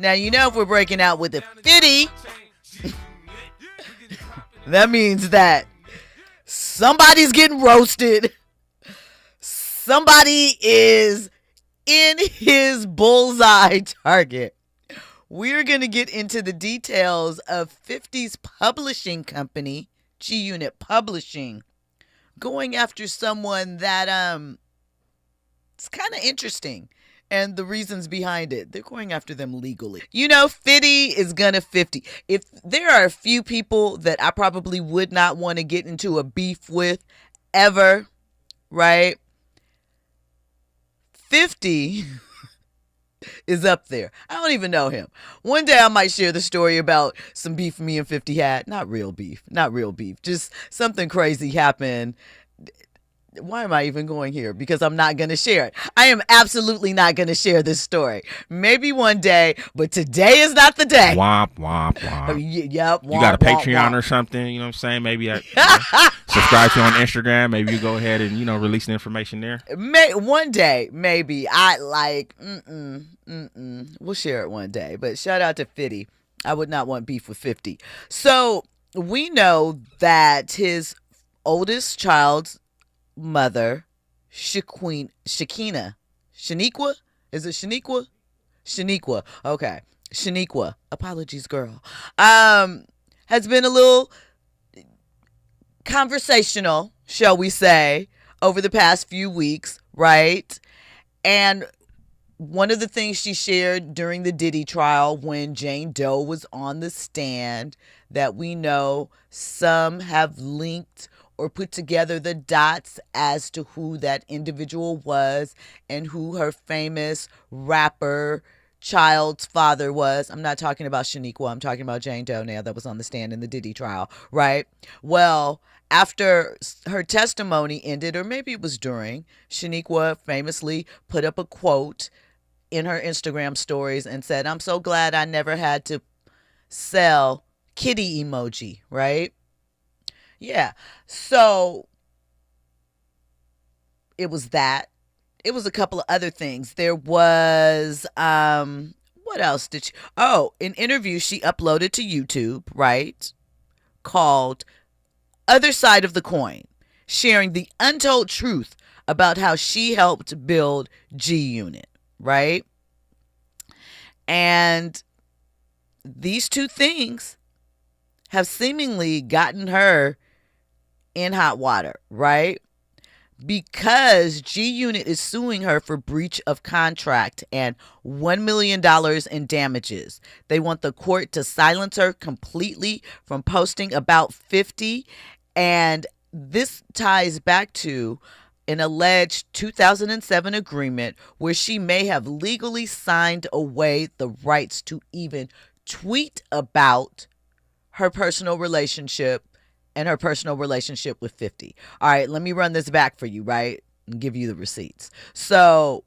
Now, if we're breaking out with a 50, that means that somebody's getting roasted. Somebody is in his bullseye target. We're going to get into the details of 50's publishing company, G Unit Publishing, going after someone that it's kind of interesting. And the reasons behind it. They're going after them legally. 50 is gonna 50. If there are a few people that I probably would not want to get into a beef with ever, right? 50 is up there. I don't even know him. One day I might share the story about some beef me and 50 had. Not real beef. Just something crazy happened. Why am I even going here? Because I'm not going to share it. I am absolutely not going to share this story. Maybe one day, but today is not the day. Womp, womp, womp. Yep. You got a Patreon or something, you know what I'm saying? Maybe subscribe to you on Instagram. Maybe you go ahead and, release the information there. One day, maybe. We'll share it one day. But shout out to 50. I would not want beef with 50. So we know that his oldest child's mother, Shaniqua. Is it Shaniqua? Shaniqua. Okay. Shaniqua. Apologies, girl. Has been a little conversational, shall we say, over the past few weeks, right? And one of the things she shared during the Diddy trial when Jane Doe was on the stand that we know some have linked or put together the dots as to who that individual was and who her famous rapper child's father was. I'm not talking about Shaniqua. I'm talking about Jane Doe now that was on the stand in the Diddy trial, right? Well, after her testimony ended, or maybe it was during, Shaniqua famously put up a quote in her Instagram stories and said, "I'm so glad I never had to sell kitty emoji," right? Yeah. So it was that. It was a couple of other things. There was, what else did she, an interview she uploaded to YouTube, right? Called Other Side of the Coin, sharing the untold truth about how she helped build G Unit, right? And these two things have seemingly gotten her in hot water, right? Because G Unit is suing her for breach of contract and $1 million in damages. They want the court to silence her completely from posting about 50. And this ties back to an alleged 2007 agreement where she may have legally signed away the rights to even tweet about her personal relationship and her personal relationship with 50. All right, let me run this back for you, right? And give you the receipts. So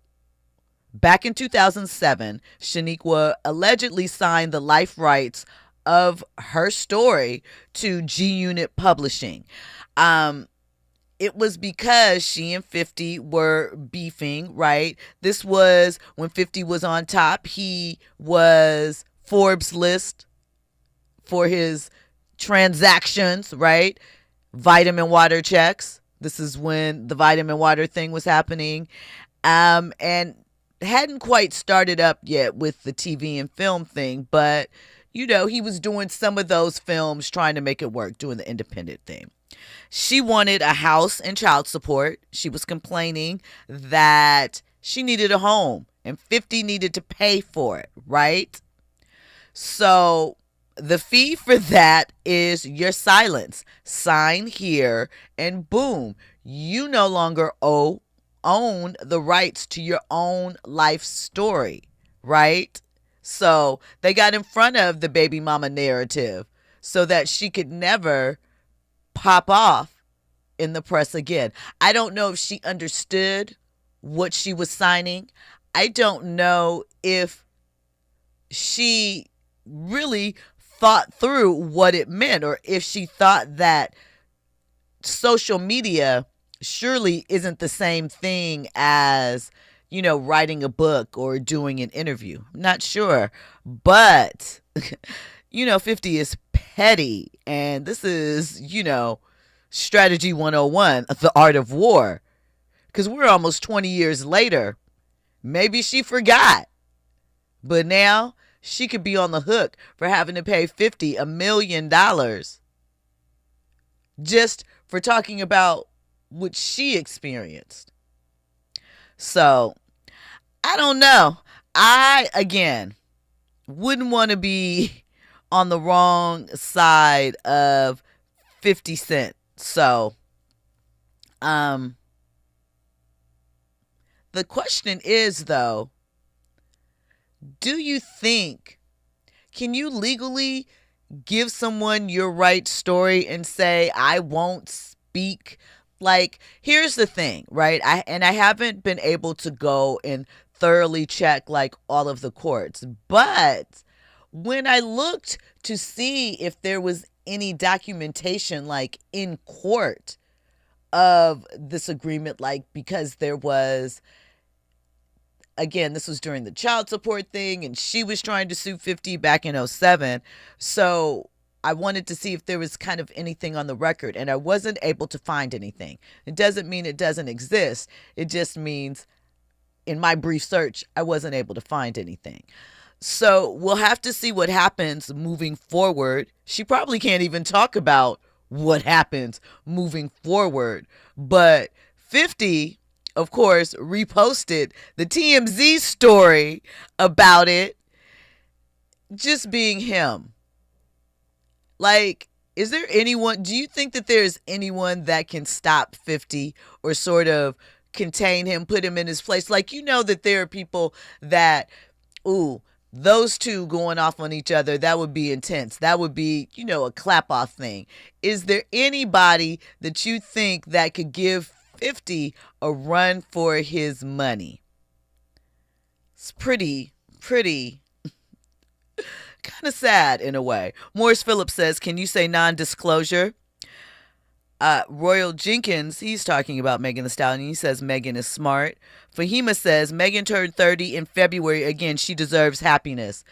back in 2007, Shaniqua allegedly signed the life rights of her story to G Unit Publishing. It was because she and 50 were beefing, right? This was when 50 was on top. He was Forbes list for his transactions, right? Vitamin water checks. This is when the vitamin water thing was happening. And hadn't quite started up yet with the TV and film thing, but he was doing some of those films, trying to make it work, doing the independent thing. She wanted a house and child support. She was complaining that she needed a home and 50 needed to pay for it, right? So the fee for that is your silence. Sign here and boom, you no longer own the rights to your own life story, right? So they got in front of the baby mama narrative so that she could never pop off in the press again. I don't know if she understood what she was signing. I don't know if she really thought through what it meant, or if she thought that social media surely isn't the same thing as writing a book or doing an interview. I'm not sure. But, 50 is petty. And this is, strategy 101, the art of war. Because we're almost 20 years later. Maybe she forgot. But now she could be on the hook for having to pay 50 $1 million just for talking about what she experienced. So, I don't know. I, again, wouldn't want to be on the wrong side of 50 Cent. So, the question is, though, do you think, can you legally give someone your right story and say, I won't speak? Like, here's the thing, right? I haven't been able to go and thoroughly check like all of the courts, but when I looked to see if there was any documentation like in court of this agreement, like because there was, again, this was during the child support thing, and she was trying to sue 50 back in 07. So I wanted to see if there was kind of anything on the record, and I wasn't able to find anything. It doesn't mean it doesn't exist. It just means in my brief search, I wasn't able to find anything. So we'll have to see what happens moving forward. She probably can't even talk about what happens moving forward. But 50, of course, reposted the TMZ story about it just being him. Like, is there anyone, do you think that there's anyone that can stop 50 or sort of contain him, put him in his place? Like, that there are people that, those two going off on each other, that would be intense. That would be, a clap off thing. Is there anybody that you think that could give 50 a run for his money? It's pretty kind of sad in a way. Morris Phillips says, can you say non-disclosure? Royal Jenkins, he's talking about Megan Thee Stallion. He says Megan is smart. Fahima says Megan turned 30 in February. Again, she deserves happiness.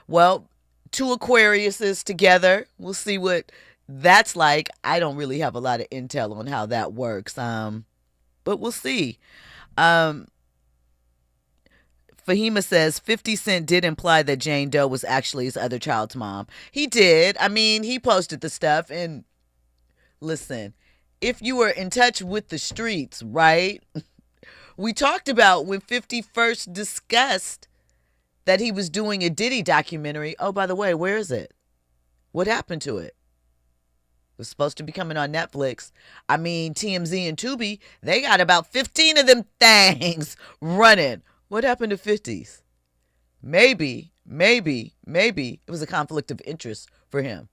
Well, two Aquariuses together. We'll see what that's like. I don't really have a lot of intel on how that works. But we'll see. Fahima says 50 Cent did imply that Jane Doe was actually his other child's mom. He did. I mean, he posted the stuff, and listen, if you were in touch with the streets, right? We talked about when 50 first discussed that he was doing a Diddy documentary. Oh, by the way, where is it? What happened to it? It was supposed to be coming on Netflix. I mean, TMZ and Tubi, they got about 15 of them things running. What happened to 50's? Maybe it was a conflict of interest for him.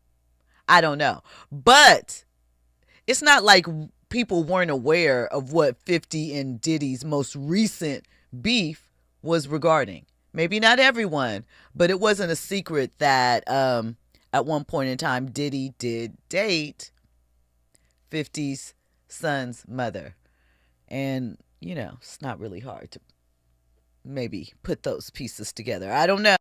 I don't know. But it's not like people weren't aware of what 50 and Diddy's most recent beef was regarding. Maybe not everyone, but it wasn't a secret that at one point in time, Diddy did date 50's son's mother. And, it's not really hard to maybe put those pieces together. I don't know.